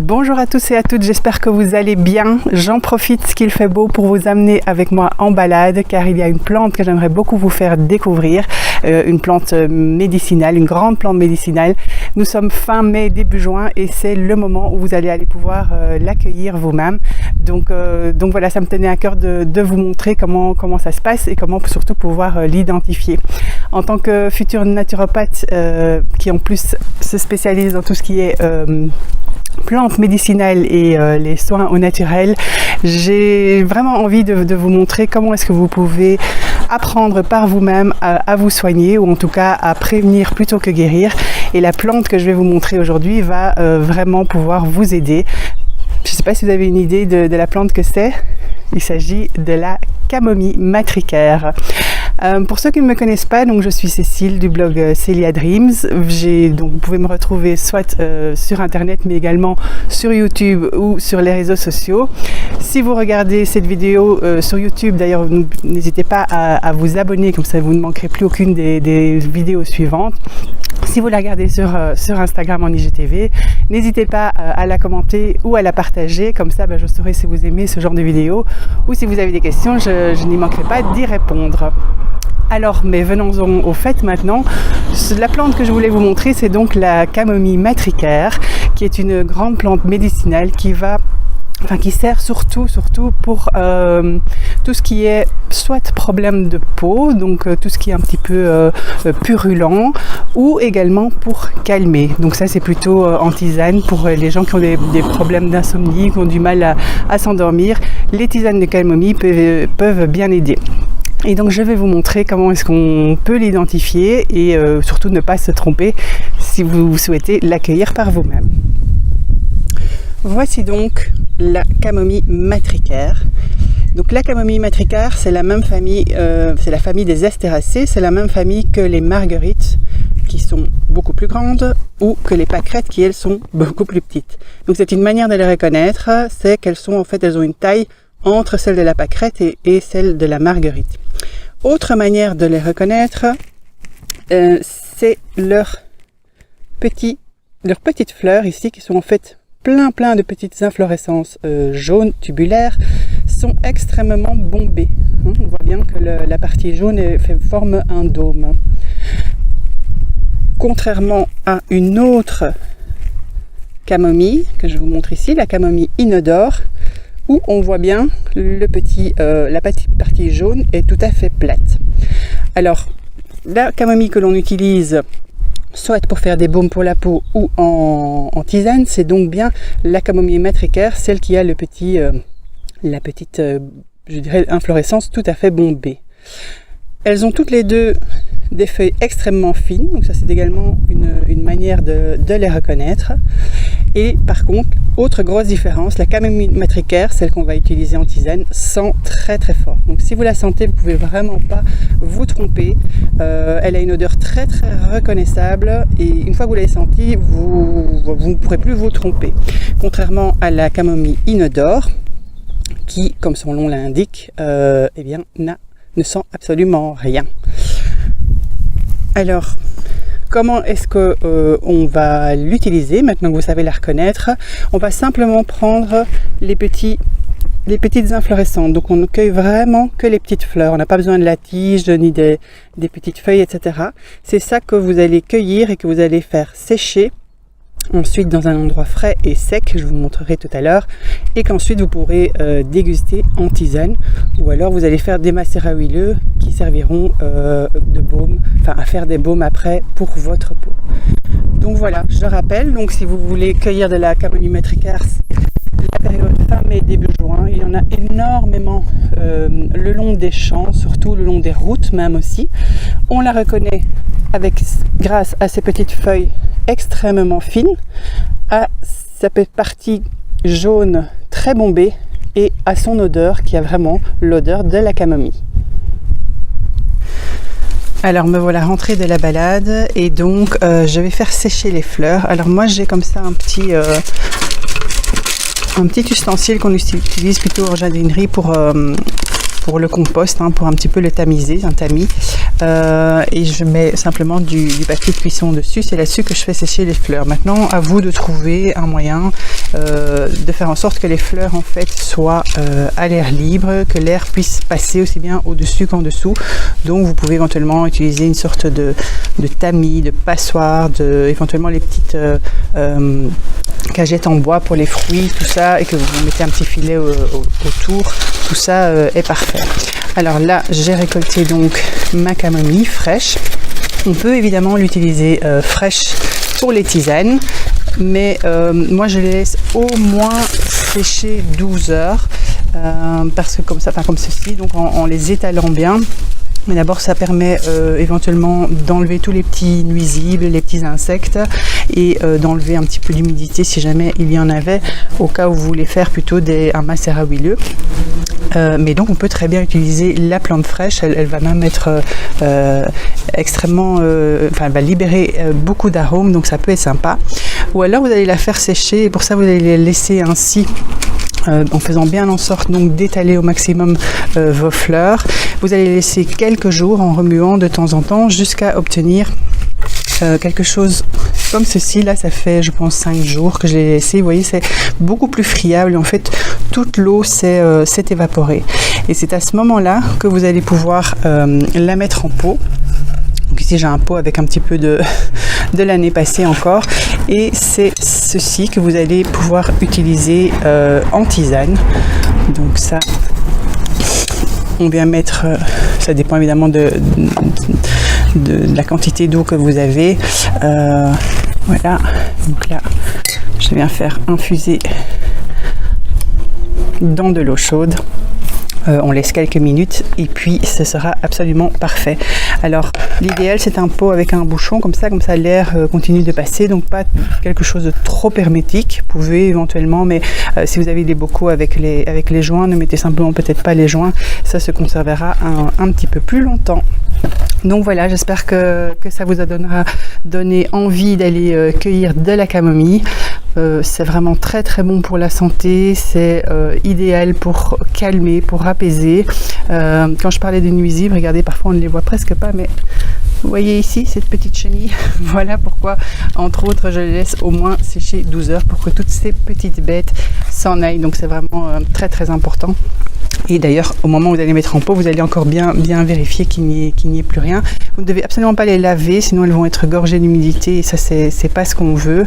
Bonjour à tous et à toutes, j'espère que vous allez bien. J'en profite qu'il fait beau pour vous amener avec moi en balade car il y a une plante que j'aimerais beaucoup vous faire découvrir, une plante médicinale, une grande plante médicinale. Nous sommes fin mai, début juin et c'est le moment où vous allez aller pouvoir l'accueillir vous-même. Donc voilà, ça me tenait à cœur de vous montrer comment ça se passe et comment surtout pouvoir l'identifier. En tant que futur naturopathe qui en plus se spécialise dans tout ce qui est plantes médicinales et les soins au naturel, j'ai vraiment envie de vous montrer comment est-ce que vous pouvez apprendre par vous-même à vous soigner ou en tout cas à prévenir plutôt que guérir. Et la plante que je vais vous montrer aujourd'hui va vraiment pouvoir vous aider. Je ne sais pas si vous avez une idée de la plante que c'est. Il s'agit de la camomille matricaire. Pour ceux qui ne me connaissent pas, donc je suis Cécile du blog Celia Dreams. Donc vous pouvez me retrouver soit sur internet mais également sur YouTube ou sur les réseaux sociaux. Si vous regardez cette vidéo sur YouTube, d'ailleurs n'hésitez pas à vous abonner, comme ça vous ne manquerez plus aucune des vidéos suivantes. Si vous la regardez sur Instagram en IGTV, n'hésitez pas à la commenter ou à la partager, comme ça je saurai si vous aimez ce genre de vidéo ou si vous avez des questions, je n'y manquerai pas d'y répondre. Alors, mais venons-en au fait maintenant. La plante que je voulais vous montrer, c'est donc la camomille matricaire, qui est une grande plante médicinale qui sert surtout pour tout ce qui est soit problème de peau, donc tout ce qui est un petit peu purulent, ou également pour calmer. Donc ça c'est plutôt en tisane pour les gens qui ont des problèmes d'insomnie, qui ont du mal à s'endormir. Les tisanes de camomille peuvent bien aider. Et donc je vais vous montrer comment est-ce qu'on peut l'identifier et surtout ne pas se tromper si vous souhaitez l'accueillir par vous-même. Voici donc la camomille matricaire. Donc la camomille matricaire, c'est la même famille, c'est la famille des astéracées, c'est la même famille que les marguerites qui sont beaucoup plus grandes ou que les pâquerettes qui elles sont beaucoup plus petites. Donc c'est une manière de les reconnaître, c'est qu'elles sont elles ont une taille entre celle de la pâquerette et celle de la marguerite. Autre manière de les reconnaître, c'est leurs petites fleurs ici qui sont en fait plein de petites inflorescences jaunes tubulaires, sont extrêmement bombées. On voit bien que la partie jaune forme un dôme. Contrairement à une autre camomille que je vous montre ici, la camomille inodore, où on voit bien la petite partie jaune est tout à fait plate. Alors, la camomille que l'on utilise soit pour faire des baumes pour la peau ou en tisane, c'est donc bien la camomille matricaire, celle qui a la petite inflorescence tout à fait bombée. Elles ont toutes les deux des feuilles extrêmement fines, donc ça c'est également une manière de les reconnaître. Et par contre, autre grosse différence, la camomille matricaire, celle qu'on va utiliser en tisane, sent très fort. Donc si vous la sentez, vous ne pouvez vraiment pas vous tromper. Elle a une odeur très reconnaissable et une fois que vous l'avez sentie, vous ne pourrez plus vous tromper. Contrairement à la camomille inodore, qui, comme son nom l'indique, ne sent absolument rien. Alors, comment est-ce qu'on va l'utiliser maintenant que vous savez la reconnaître? On va simplement prendre les petites inflorescences. Donc on ne cueille vraiment que les petites fleurs. On n'a pas besoin de la tige ni des petites feuilles, etc. C'est ça que vous allez cueillir et que vous allez faire sécher. Ensuite dans un endroit frais et sec, je vous montrerai tout à l'heure, et qu'ensuite vous pourrez déguster en tisane, ou alors vous allez faire des macérats huileux qui serviront de baume, à faire des baumes après pour votre peau. Donc voilà, je rappelle, donc si vous voulez cueillir de la camomille matricaire, c'est la période fin mai début juin, il y en a énormément le long des champs, surtout le long des routes même aussi. On la reconnaît grâce à ces petites feuilles extrêmement fines, à sa partie jaune très bombée et à son odeur qui a vraiment l'odeur de la camomille. Alors me voilà rentrée de la balade et donc je vais faire sécher les fleurs. Alors moi j'ai comme ça un petit ustensile qu'on utilise plutôt en jardinerie pour pour le compost, hein, pour un petit peu le tamiser, un tamis. Et je mets simplement du papier de cuisson dessus. C'est là-dessus que je fais sécher les fleurs. Maintenant, à vous de trouver un moyen de faire en sorte que les fleurs en fait soient à l'air libre, que l'air puisse passer aussi bien au-dessus qu'en dessous. Donc vous pouvez éventuellement utiliser une sorte de tamis, de passoire, éventuellement les petites cagettes en bois pour les fruits, tout ça, et que vous mettez un petit filet autour. Tout ça est parfait. Alors là, j'ai récolté donc ma camomille fraîche. On peut évidemment l'utiliser fraîche pour les tisanes, mais moi je les laisse au moins sécher 12 heures parce que comme ça, enfin comme ceci, donc en les étalant bien. Mais d'abord, ça permet éventuellement d'enlever tous les petits nuisibles, les petits insectes et d'enlever un petit peu d'humidité si jamais il y en avait, au cas où vous voulez faire plutôt un macérat huileux. Mais donc, on peut très bien utiliser la plante fraîche. Elle va même être extrêmement... elle va libérer beaucoup d'arômes, donc ça peut être sympa. Ou alors, vous allez la faire sécher et pour ça, vous allez la laisser ainsi en faisant bien en sorte donc d'étaler au maximum vos fleurs. Vous allez laisser quelques jours en remuant de temps en temps jusqu'à obtenir quelque chose comme ceci. Là, ça fait je pense 5 jours que je l'ai laissé. Vous voyez, c'est beaucoup plus friable. En fait, toute l'eau s'est évaporée. Et c'est à ce moment-là que vous allez pouvoir la mettre en pot. Donc ici, j'ai un pot avec un petit peu de l'année passée encore. Et c'est ceci que vous allez pouvoir utiliser en tisane. Donc ça, on vient mettre, ça dépend évidemment de la quantité d'eau que vous avez. Voilà, donc là, je viens faire infuser dans de l'eau chaude. On laisse quelques minutes et puis ce sera absolument parfait. Alors l'idéal c'est un pot avec un bouchon comme ça l'air continue de passer, donc pas quelque chose de trop hermétique. Vous pouvez éventuellement, mais si vous avez des bocaux avec les joints, ne mettez simplement peut-être pas les joints, ça se conservera un petit peu plus longtemps. Donc voilà, j'espère que ça vous a donné envie d'aller cueillir de la camomille. C'est vraiment très très bon pour la santé, c'est idéal pour calmer, pour apaiser. Quand je parlais des nuisibles, regardez, parfois on ne les voit presque pas, mais vous voyez ici cette petite chenille. Voilà pourquoi, entre autres, je les laisse au moins sécher 12 heures pour que toutes ces petites bêtes s'en aillent. Donc c'est vraiment très très important. Et d'ailleurs, au moment où vous allez mettre en pot, vous allez encore bien vérifier qu'il n'y ait plus rien. Vous ne devez absolument pas les laver, sinon elles vont être gorgées d'humidité et ça, c'est pas ce qu'on veut.